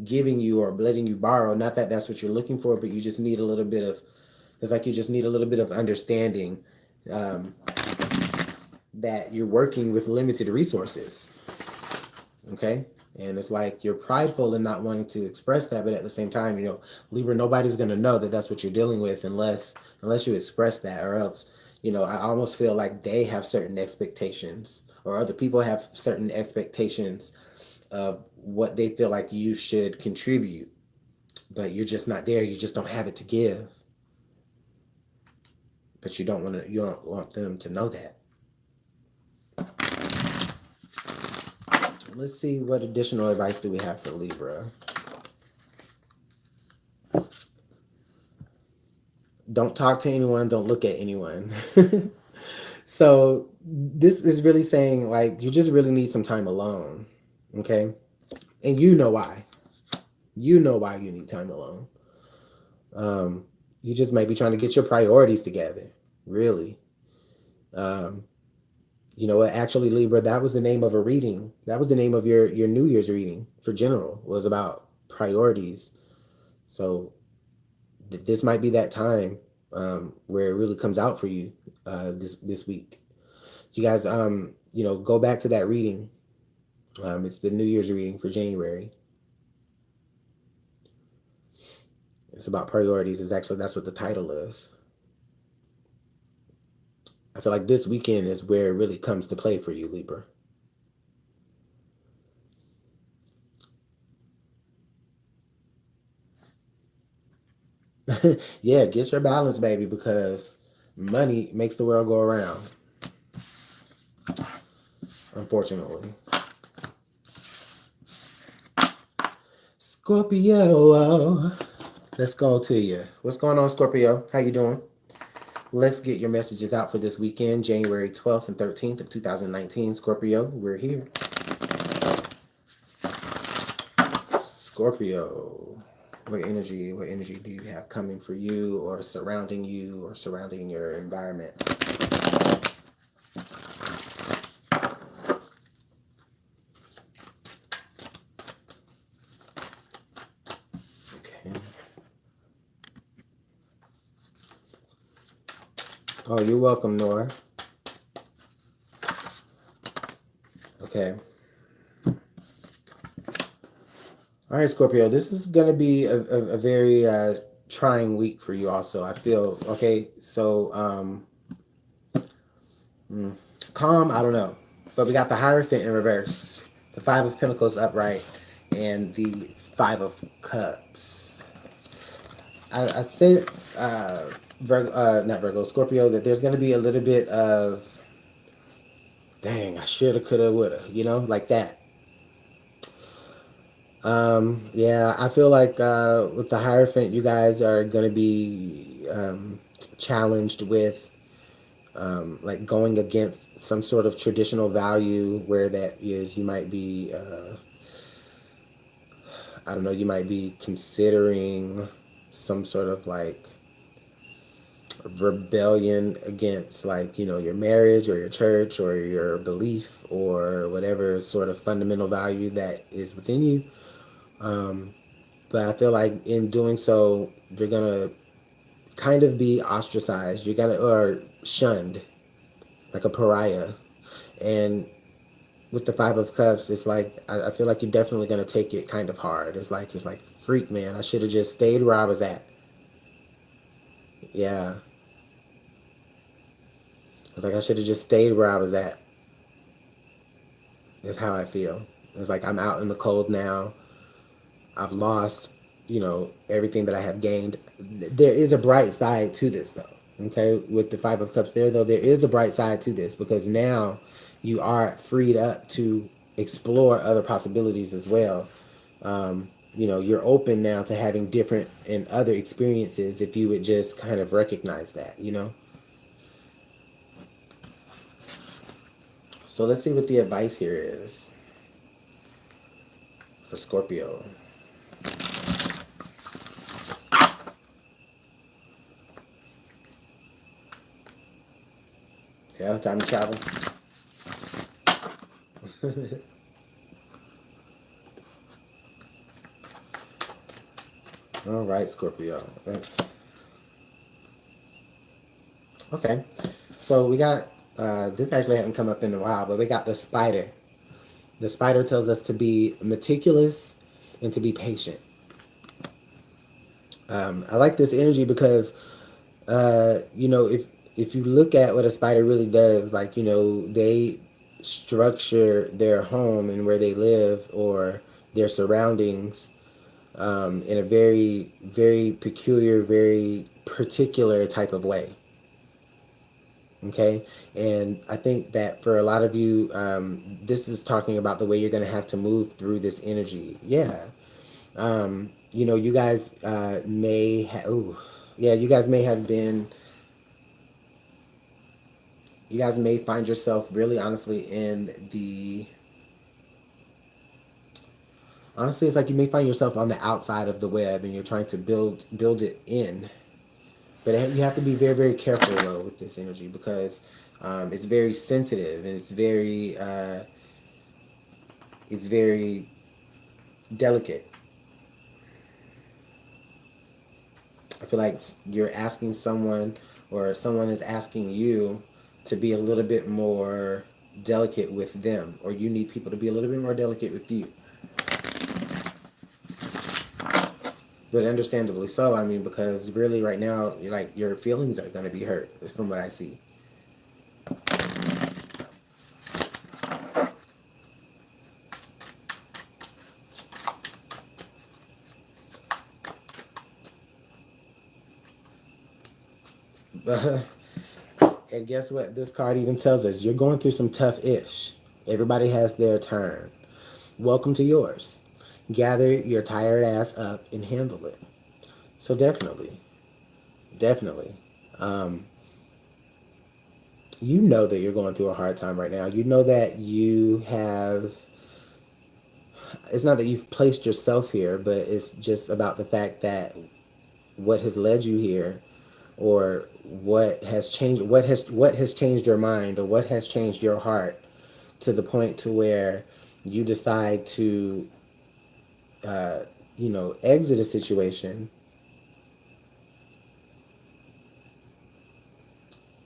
giving you or letting you borrow, not that that's what you're looking for, but you just need a little bit of, it's like you just need a little bit of understanding, um, that you're working with limited resources. Okay. And it's like you're prideful in not wanting to express that, but at the same time, you know, Libra, nobody's going to know that that's what you're dealing with unless you express that, or else, you know, I almost feel like they have certain expectations, or other people have certain expectations of what they feel like you should contribute, but you're just not there. You just don't have it to give, but you don't want them to know that. Let's see, what additional advice do we have for Libra? Don't talk to anyone. Don't look at anyone. So this is really saying, like, you just really need some time alone. Okay. And you know why. You know why you need time alone. You just might be trying to get your priorities together. Really. Um, you know what? Actually, Libra, that was the name of a reading. That was the name of your New Year's reading for general. Was about priorities. So this might be that time, where it really comes out for you, this week. You guys, you know, go back to that reading. It's the New Year's reading for January. It's about priorities. It's actually, that's what the title is. I feel like this weekend is where it really comes to play for you, Libra. Yeah, get your balance, baby, because money makes the world go around. Unfortunately. Scorpio. Let's go to you. What's going on, Scorpio? How you doing? Let's get your messages out for this weekend, January 12th and 13th of 2019. Scorpio, we're here. Scorpio, what energy do you have coming for you, or surrounding you, or surrounding your environment? Okay. Oh, you're welcome, Nora. Okay. All right, Scorpio, this is going to be a very trying week for you also, I feel. Okay, so calm, I don't know. But we got the Hierophant in reverse, the Five of Pentacles upright, and the Five of Cups. I sense, not Virgo, Scorpio, that there's going to be a little bit of, dang, I shoulda, coulda, woulda, you know, like that. Yeah, I feel like with the Hierophant, you guys are going to be challenged with like going against some sort of traditional value, where that is, you might be, I don't know, you might be considering some sort of like rebellion against, like, you know, your marriage or your church or your belief or whatever sort of fundamental value that is within you. But I feel like in doing so, you're gonna kind of be ostracized. You're gonna, or shunned, like a pariah. And with the Five of Cups, it's like I feel like you're definitely gonna take it kind of hard. It's like freak, man. I should have just stayed where I was at. Yeah, it's like I should have just stayed where I was at. Is how I feel. It's like I'm out in the cold now. I've lost, you know, everything that I have gained. There is a bright side to this, though. Okay, with the Five of Cups there, though, there is a bright side to this, because now you are freed up to explore other possibilities as well. You know, you're open now to having different and other experiences, if you would just kind of recognize that, you know. So let's see what the advice here is for Scorpio. Yeah, time to travel. All right, Scorpio. Okay. So we got, this actually hasn't come up in a while, but we got the spider. The spider tells us to be meticulous and to be patient. I like this energy because, you know, if you look at what a spider really does, like, you know, they structure their home and where they live or their surroundings in a very, very peculiar, very particular type of way. Okay, and I think that for a lot of you, this is talking about the way you're going to have to move through this energy. Yeah. You know, you guys may have, oh, yeah, you guys may have been, you guys may find yourself really honestly in the, honestly, it's like you may find yourself on the outside of the web and you're trying to build it in. But you have to be very, very careful though with this energy because it's very sensitive and it's very delicate. I feel like you're asking someone or someone is asking you to be a little bit more delicate with them, or you need people to be a little bit more delicate with you. But understandably so, I mean, because really right now, like, your feelings are going to be hurt from what I see. And guess what? This card even tells us you're going through some tough ish. Everybody has their turn. Welcome to yours. Gather your tired ass up and handle it. So definitely, definitely. Um, you know that you're going through a hard time right now. You know that you have, it's not that you've placed yourself here, but it's just about the fact that what has led you here or what has changed your mind or what has changed your heart to the point to where you decide to you know, exit a situation,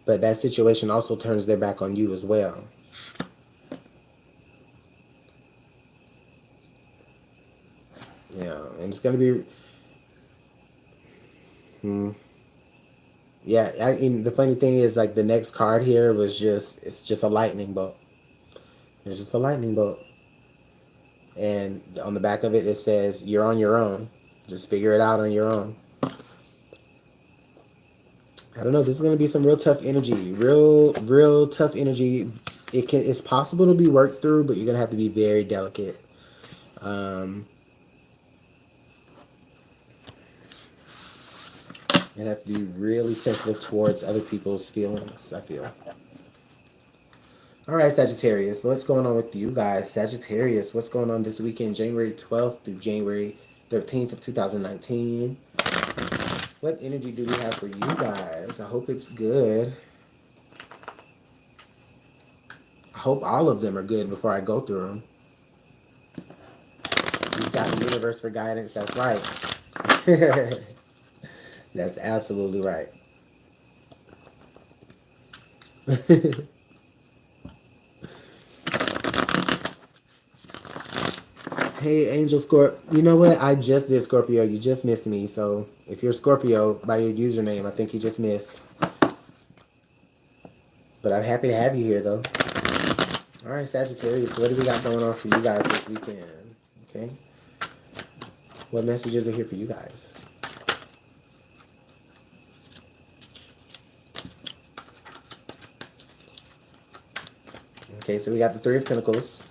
but that situation also turns their back on you as well. Yeah, and it's gonna be yeah, I mean, the funny thing is, like, the next card here was just, it's just a lightning bolt. It's just a lightning bolt. And on the back of it, it says, you're on your own. Just figure it out on your own. I don't know. This is going to be some real tough energy. Real tough energy. It's possible to be worked through, but you're going to have to be very delicate. And have to be really sensitive towards other people's feelings, I feel. All right, Sagittarius, what's going on with you guys? Sagittarius, what's going on this weekend, January 12th through January 13th of 2019? What energy do we have for you guys? I hope it's good. I hope all of them are good before I go through them. You've got the universe for guidance. That's right. That's absolutely right. Hey, Angel Scorp. You know what? I just did Scorpio. You just missed me. So if you're Scorpio by your username, I think you just missed. But I'm happy to have you here, though. All right, Sagittarius. What do we got going on for you guys this weekend? Okay. What messages are here for you guys? Okay, so we got the Three of Pentacles.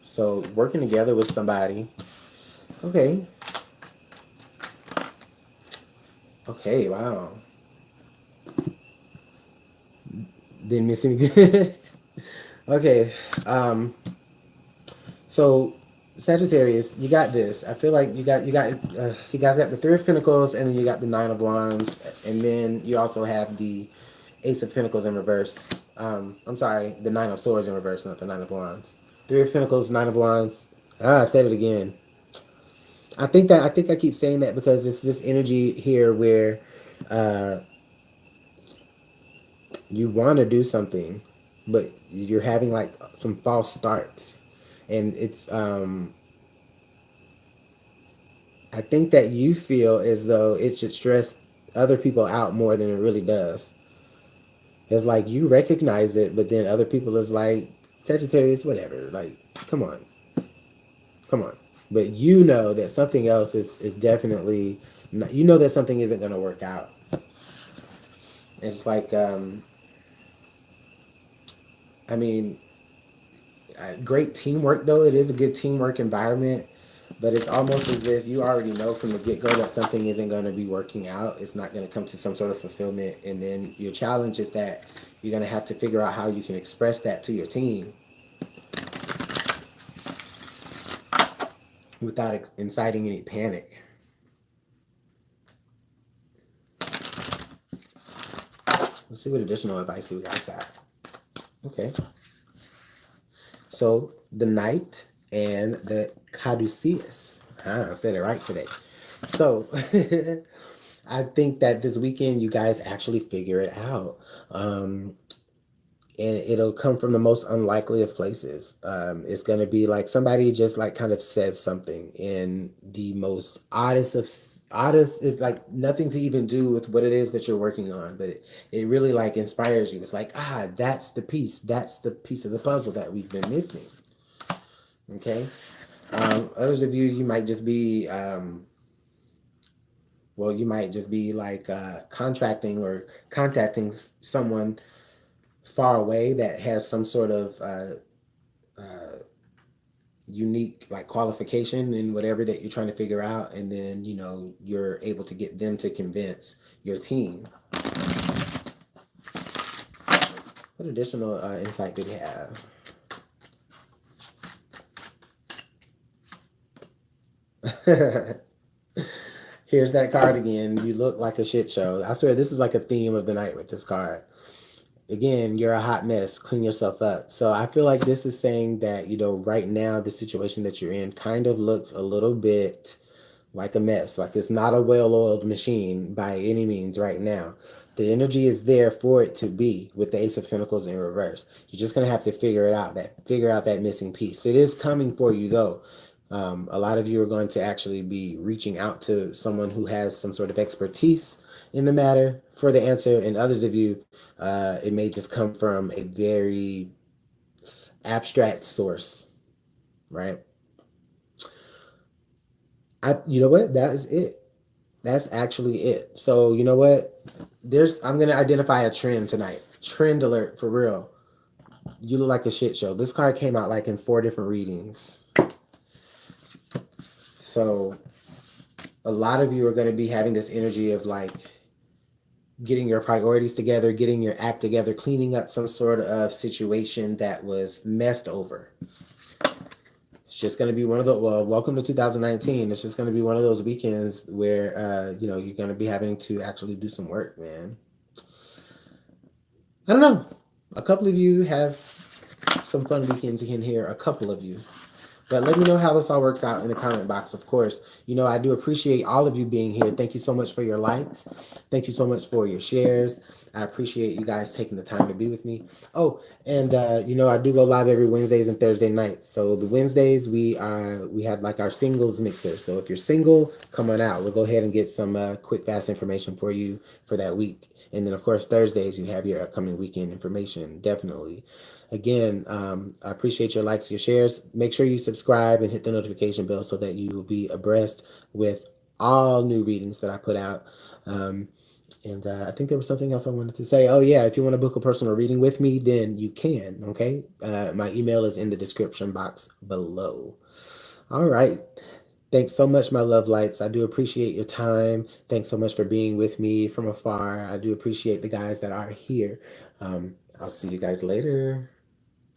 So working together with somebody. Okay. Okay, wow. Didn't miss any good. Okay. So Sagittarius, you got this. I feel like you guys got the Three of Pentacles, and then you got the Nine of Wands, and then you also have the Ace of Pentacles in reverse. I'm sorry, the Nine of Swords in reverse, not the Nine of Wands. Three of Pentacles, Nine of Wands. I said it again. I think I keep saying that because it's this energy here where you want to do something, but you're having like some false starts, and it's I think that you feel as though it should stress other people out more than it really does. It's like you recognize it, but then other people is like, Sagittarius, whatever. Like, come on, come on. But you know that something else is definitely, not, you know that something isn't going to work out. It's like, I mean, great teamwork though. It is a good teamwork environment, but it's almost as if you already know from the get go that something isn't going to be working out. It's not going to come to some sort of fulfillment, and then your challenge is that you're going to have to figure out how you can express that to your team without inciting any panic. Let's see what additional advice we guys got. Okay. So the Knight and the Caduceus. I said it right today. So I think that this weekend you guys actually figure it out. And it'll come from the most unlikely of places. It's going to be like somebody just like kind of says something in the most oddest of oddest is like nothing to even do with what it is that you're working on, but it really like inspires you. It's like, that's the piece. That's the piece of the puzzle that we've been missing. Okay. Others of you, you might just be, well, you might just be like contracting or contacting someone far away that has some sort of unique like qualification in whatever that you're trying to figure out, and then you're able to get them to convince your team. What additional insight do we have? Here's that card again. You look like a shit show. I swear this is like a theme of the night with this card. Again, you're a hot mess. Clean yourself up. So I feel like this is saying that, right now, the situation that you're in kind of looks a little bit like a mess. Like it's not a well-oiled machine by any means right now. The energy is there for it to be with the Ace of Pentacles in reverse. You're just going to have to figure out that missing piece. It is coming for you though. A lot of you are going to actually be reaching out to someone who has some sort of expertise in the matter for the answer, and others of you, it may just come from a very abstract source, right? You know what? That is it. That's actually it. So you know what? I'm gonna identify a trend tonight. Trend alert for real. You look like a shit show. This card came out like in 4 different readings. So a lot of you are going to be having this energy of like getting your priorities together, getting your act together, cleaning up some sort of situation that was messed over. It's just going to be one of the, welcome to 2019. It's just going to be one of those weekends where, you're going to be having to actually do some work, man. I don't know. A couple of you have some fun weekends in here, a couple of you. But let me know how this all works out in the comment box, of course. I do appreciate all of you being here. Thank you so much for your likes. Thank you so much for your shares. I appreciate you guys taking the time to be with me. Oh, and I do go live every Wednesdays and Thursday nights. So the Wednesdays we have like our singles mixer. So if you're single, come on out. We'll go ahead and get some quick, fast information for you for that week. And then of course Thursdays you have your upcoming weekend information. Definitely. Again, I appreciate your likes, your shares. Make sure you subscribe and hit the notification bell so that you will be abreast with all new readings that I put out. And I think there was something else I wanted to say. Oh, yeah, if you want to book a personal reading with me, then you can, okay? My email is in the description box below. All right. Thanks so much, my love lights. I do appreciate your time. Thanks so much for being with me from afar. I do appreciate the guys that are here. I'll see you guys later.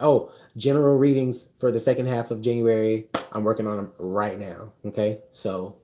Oh, general readings for the second half of January. I'm working on them right now. Okay. So